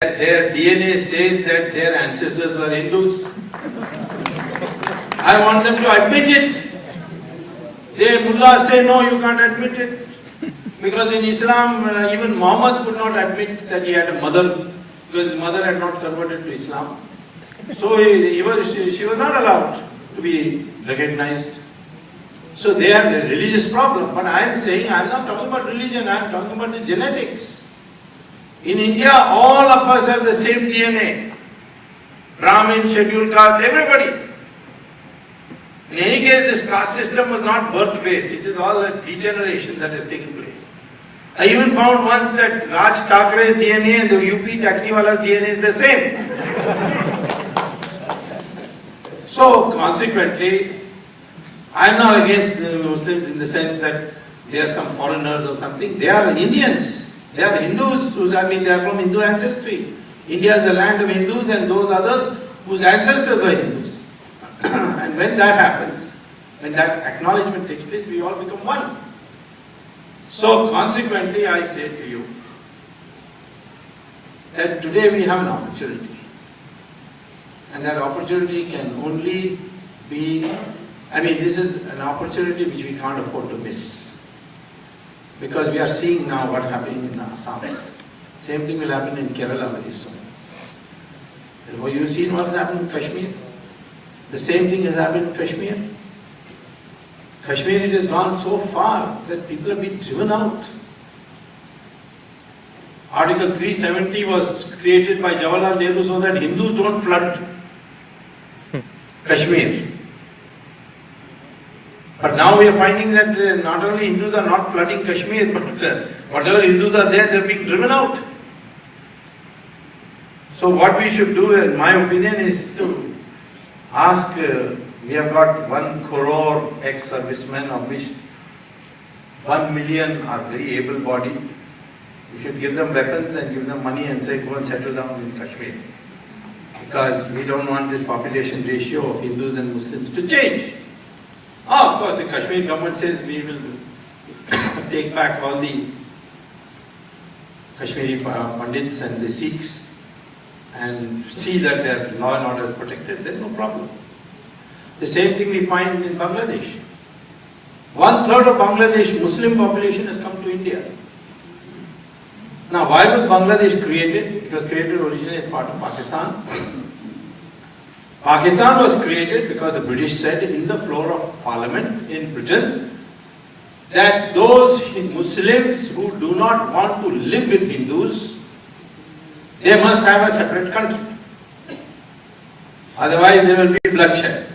Their DNA says that their ancestors were Hindus. I want them to admit it. Their mullahs say, no, you can't admit it. Because in Islam, even Muhammad could not admit that he had a mother, because his mother had not converted to Islam. So she was not allowed to be recognized. So they have a religious problem. But I am saying, I am not talking about religion, I am talking about the genetics. In India, all of us have the same DNA. Brahmin, scheduled caste, everybody. In any case, this caste system was not birth-based. It is all a degeneration that has taken place. I even found once that Raj Thakre's DNA and the UP taxiwala's DNA is the same. So, consequently, I am not against the Muslims in the sense that they are some foreigners or something. They are Indians. They are Hindus, they are from Hindu ancestry. India is the land of Hindus and those others whose ancestors were Hindus. And when that happens, when that acknowledgement takes place, we all become one. So consequently, I say to you that today we have an opportunity. And that opportunity can only be, this is an opportunity which we can't afford to miss. Because we are seeing now what happening in Assam. Same thing will happen in Kerala very soon. Have you seen what has happened in Kashmir? The same thing has happened in Kashmir. Kashmir, it has gone so far that people have been driven out. Article 370 was created by Jawaharlal Nehru so that Hindus don't flood Kashmir. But now we are finding that not only Hindus are not flooding Kashmir, but whatever Hindus are there, they are being driven out. So what we should do, in my opinion, is to ask, we have got 1 crore ex-servicemen, of which 1 million are very able-bodied. We should give them weapons and give them money and say, go and settle down in Kashmir. Because we don't want this population ratio of Hindus and Muslims to change. Of course, the Kashmir government says we will take back all the Kashmiri Pandits and the Sikhs and see that their law and order is protected, then no problem. The same thing we find in Bangladesh. 1/3 of Bangladesh Muslim population has come to India. Now, why was Bangladesh created? It was created originally as part of Pakistan. Pakistan was created because the British said in the floor of Parliament in Britain that those Muslims who do not want to live with Hindus, they must have a separate country. Otherwise there will be bloodshed.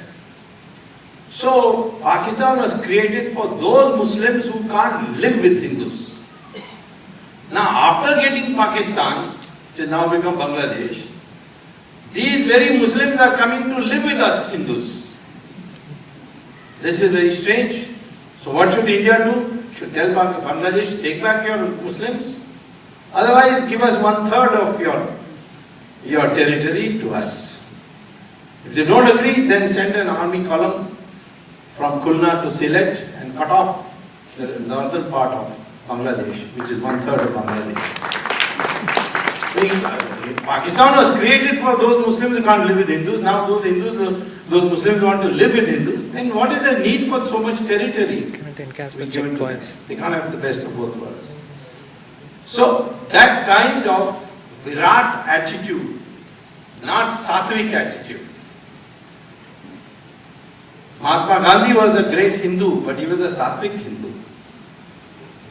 So Pakistan was created for those Muslims who can't live with Hindus. Now after getting Pakistan, which has now become Bangladesh, these very Muslims are coming to live with us Hindus. This is very strange. So what should India do? Should tell Bangladesh, take back your Muslims. Otherwise give us 1/3 of your territory to us. If they don't agree, then send an army column from Khulna to Sylhet and cut off the northern part of Bangladesh, which is 1/3 of Bangladesh. Pakistan was created for those Muslims who can't live with Hindus. Now those Muslims want to live with Hindus. Then what is the need for so much territory? They can't have the best of both worlds. So that kind of Virat attitude, not Sattvic attitude. Mahatma Gandhi was a great Hindu, but he was a Sattvic Hindu.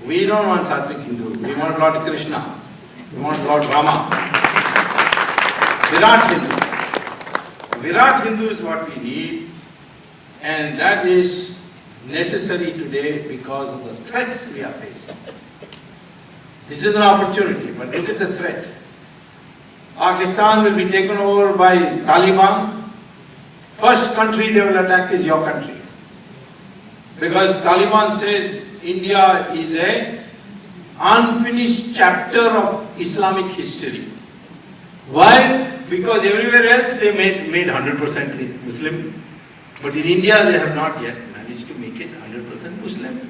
We don't want Sattvic Hindu. We want Lord Krishna. We want Lord Rama. Virat Hindu. Virat Hindu is what we need, and that is necessary today because of the threats we are facing. This is an opportunity, but look at the threat. Pakistan will be taken over by Taliban. First country they will attack is your country. Because Taliban says India is an unfinished chapter of Islamic history. Why? Because everywhere else they made 100% Muslim. But in India they have not yet managed to make it 100% Muslim.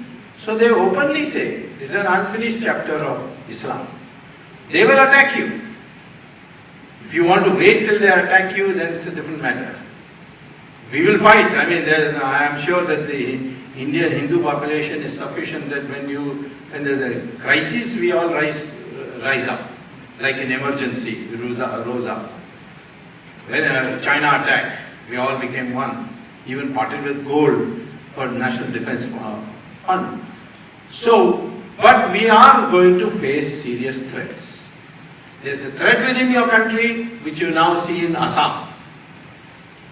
So they openly say, this is an unfinished chapter of Islam. They will attack you. If you want to wait till they attack you, then it's a different matter. We will fight. I mean, I am sure that the Indian Hindu population is sufficient that when there's a crisis, we all rise up, like in emergency, rose up. When China attacked, we all became one, even parted with gold for National Defense Fund. So, but we are going to face serious threats. There's a threat within your country, which you now see in Assam.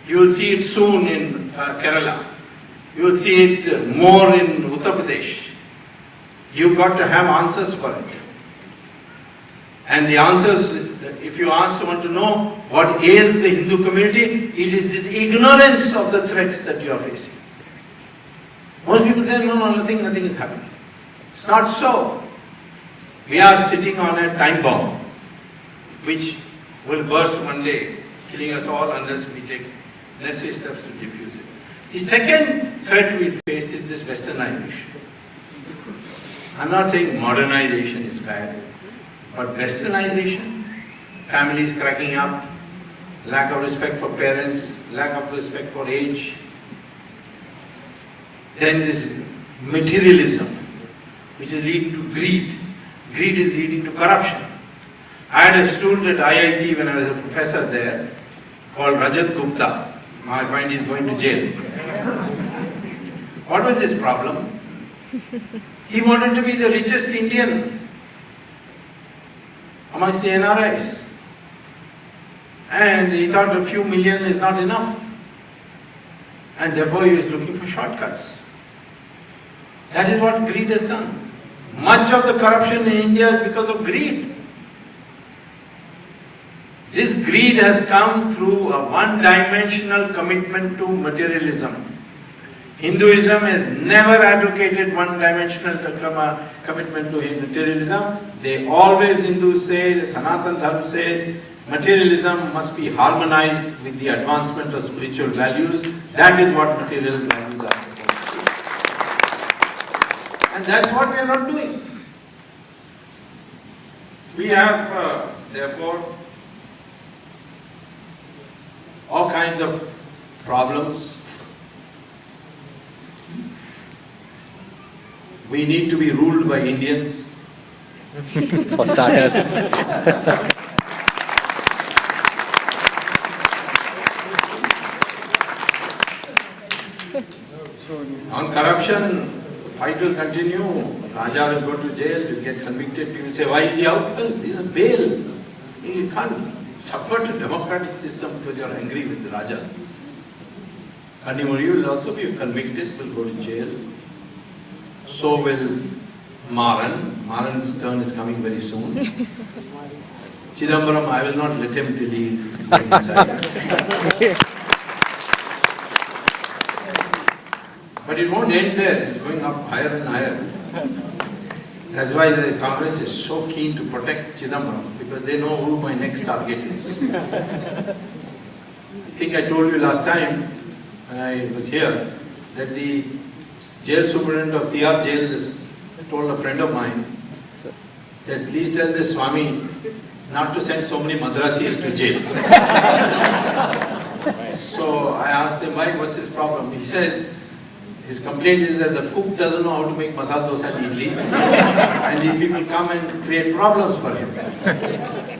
You will see it soon in Kerala. You will see it more in Uttar Pradesh. You've got to have answers for it. And the answers, if you ask someone to know what ails the Hindu community, it is this ignorance of the threats that you are facing. Most people say, no, nothing is happening. It's not so. We are sitting on a time bomb, which will burst one day, killing us all unless we take necessary steps to defuse it. The second threat we face is this westernization. I'm not saying modernization is bad, but westernization, families cracking up, lack of respect for parents, lack of respect for age. Then this materialism, which is leading to greed. Greed is leading to corruption. I had a student at IIT when I was a professor there, called Rajat Gupta. I find he's going to jail. What was his problem? He wanted to be the richest Indian amongst the NRIs. And he thought a few million is not enough. And therefore he was looking for shortcuts. That is what greed has done. Much of the corruption in India is because of greed. This greed has come through a one-dimensional commitment to materialism. Hinduism has never advocated one-dimensional commitment to materialism. They always, Hindus say, the Sanatan Dharma says, materialism must be harmonized with the advancement of spiritual values. That is what material values are supposed to be. And that's what we are not doing. We have, therefore, all kinds of problems. We need to be ruled by Indians. For starters. On corruption, fight will continue. Raja will go to jail, will get convicted. People say, why is he out? Well, this is a bail. You can't support a democratic system because you are angry with the Raja. Kanimuri will also be convicted, will go to jail. So will Maran. Maran's turn is coming very soon. Chidambaram, I will not let him till he goes inside. But it won't end there. It's going up higher and higher. That's why the Congress is so keen to protect Chidambaram, because they know who my next target is. I think I told you last time when I was here that the jail superintendent of TR jail told a friend of mine that please tell this Swamy not to send so many Madrasis to jail. So I asked him, why, what's his problem? He says, his complaint is that the cook doesn't know how to make masala dosa and idli, and these people come and create problems for him.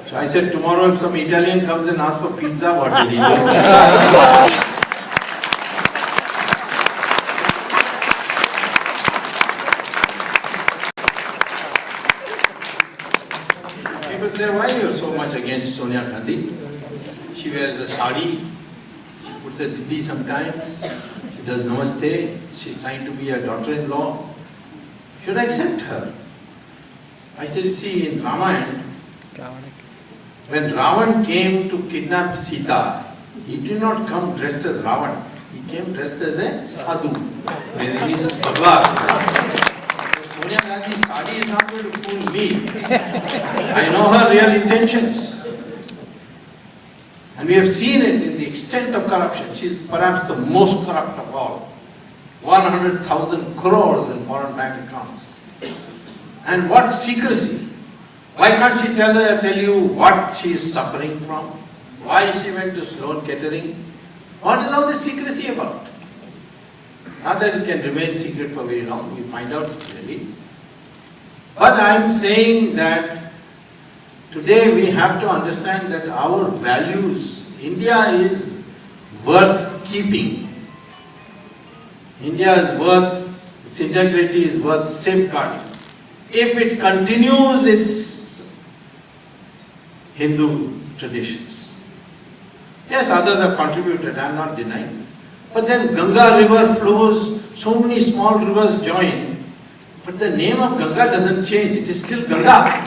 So I said, tomorrow if some Italian comes and asks for pizza, what will he do? People say, why are you so much against Sonia Gandhi? She wears a sari, she puts a diddi sometimes. Does namaste, she's trying to be a daughter-in-law. Should I accept her? I said, see, in Ramayana, when Ravan came to kidnap Sita, he did not come dressed as Ravan. He came dressed as a sadhu. There is Bhagavad. Sonia Gandhi's sari is not going to fool me. I know her real intentions. And we have seen it in the extent of corruption. She is perhaps the most corrupt of all. 100,000 crores in foreign bank accounts. And what secrecy? Why Why can't she tell you what she is suffering from? Why she went to Sloan Kettering? What is all this secrecy about? Not that it can remain secret for very long, we find out clearly. But I am saying that today we have to understand that our values, India is worth keeping. India is worth, its integrity is worth safeguarding. If it continues its Hindu traditions. Yes, others have contributed, I am not denying. But then Ganga river flows, so many small rivers join, but the name of Ganga doesn't change, it is still Ganga.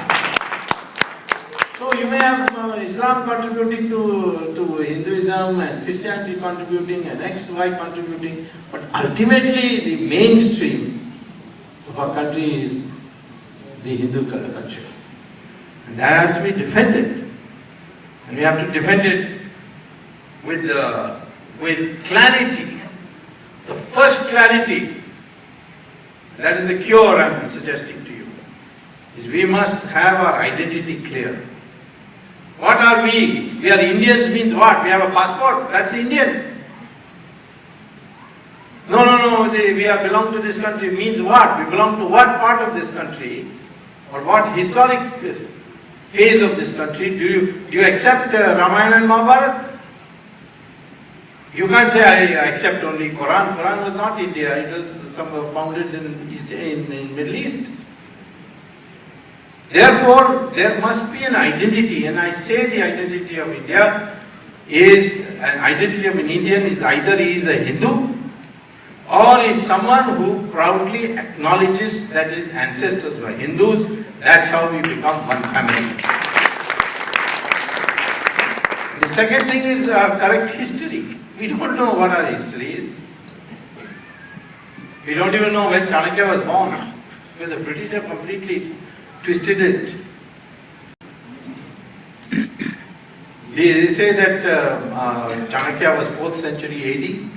So you may have Islam contributing to Hinduism and Christianity contributing and X, Y contributing, but ultimately the mainstream of our country is the Hindu culture. And that has to be defended. And we have to defend it with clarity. The first clarity, that is the cure I am suggesting to you, is we must have our identity clear. What are we? We are Indians means what? We have a passport, that's Indian. No, we belong to this country means what? We belong to what part of this country? Or what historic phase of this country? Do you accept Ramayana and Mahabharata? You can't say I accept only Quran. Quran was not India, it was founded in Middle East. Therefore, there must be an identity, and I say the identity of India is, an identity of an Indian is either he is a Hindu or is someone who proudly acknowledges that his ancestors were Hindus. That's how we become one family. The second thing is correct history. We don't know what our history is. We don't even know when Chanakya was born, because the British have completely twisted it. They say that Chanakya was 4th century AD.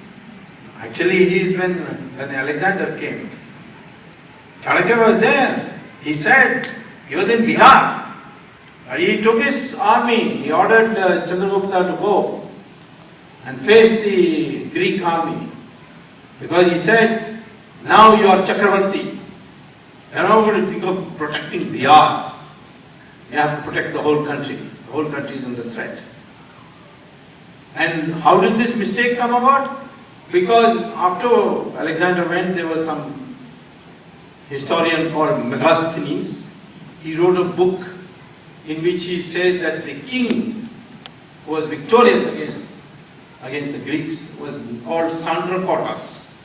Actually, he is when Alexander came. Chanakya was there. He said, he was in Bihar. And he took his army, he ordered Chandragupta to go and face the Greek army. Because he said, now you are Chakravarti. You are not going to think of protecting Bihar. You have to protect the whole country. The whole country is under threat. And how did this mistake come about? Because after Alexander went, there was some historian called Megasthenes. He wrote a book in which he says that the king who was victorious against the Greeks was called Sandrakotas.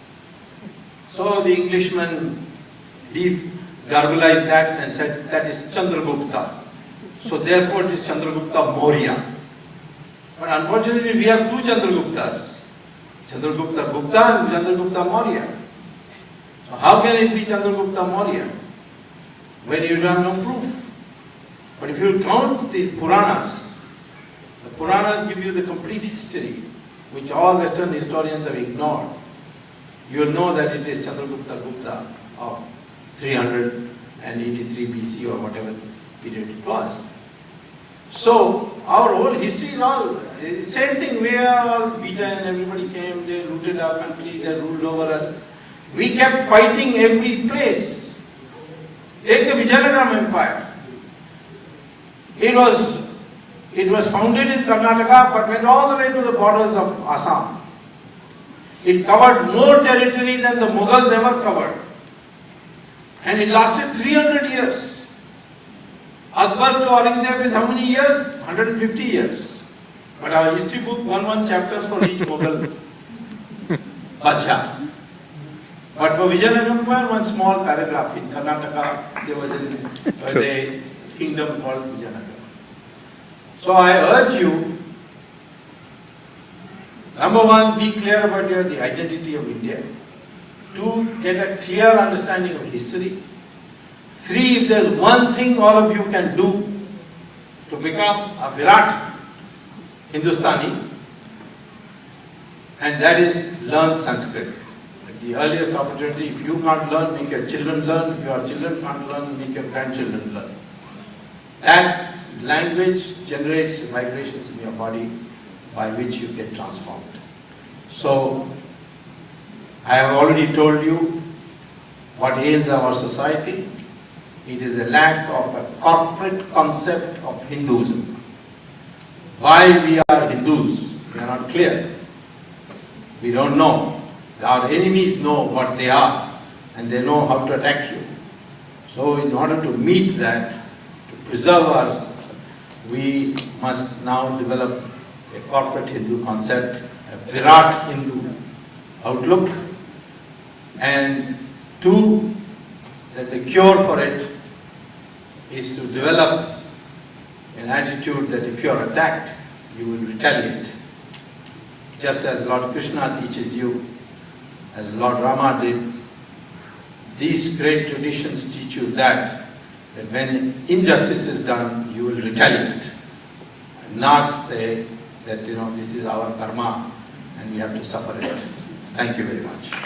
So the Englishman garbalized that and said that is Chandragupta. So therefore it is Chandragupta Maurya. But unfortunately we have two Chandraguptas. Chandragupta Gupta and Chandragupta Maurya. So how can it be Chandragupta Maurya when you have no proof? But if you count the Puranas give you the complete history, which all Western historians have ignored. You will know that it is Chandragupta Gupta of 383 BC or whatever period it was. So our whole history is all same thing. We are all beaten, everybody came, they looted our country, they ruled over us. We kept fighting every place. Take the Vijayanagaram Empire. It was founded in Karnataka but went all the way to the borders of Assam. It covered more territory than the Mughals ever covered. And it lasted 300 years. Akbar to Aurangzeb is how many years? 150 years. But our history book, one chapter for each Mughal Badshah. But for Vijayanagara Empire, one small paragraph. In Karnataka, there was a kingdom called Vijayanagara. So I urge you, number one, be clear about the identity of India. 2, get a clear understanding of history. 3, if there is one thing all of you can do to become a Virat Hindustani, and that is learn Sanskrit. At the earliest opportunity, if you can't learn, make your children learn. If your children can't learn, make your grandchildren learn. That language generates vibrations in your body by which you get transformed. So, I have already told you what ails our society. It is the lack of a corporate concept of Hinduism. Why we are Hindus, we are not clear. We don't know. Our enemies know what they are and they know how to attack you. So in order to meet that, to preserve ourselves, we must now develop a corporate Hindu concept, a Virat Hindu outlook, and two, that the cure for it is to develop an attitude that if you are attacked, you will retaliate. Just as Lord Krishna teaches you, as Lord Rama did, these great traditions teach you that when injustice is done, you will retaliate. And not say that, this is our karma and we have to suffer it. Thank you very much.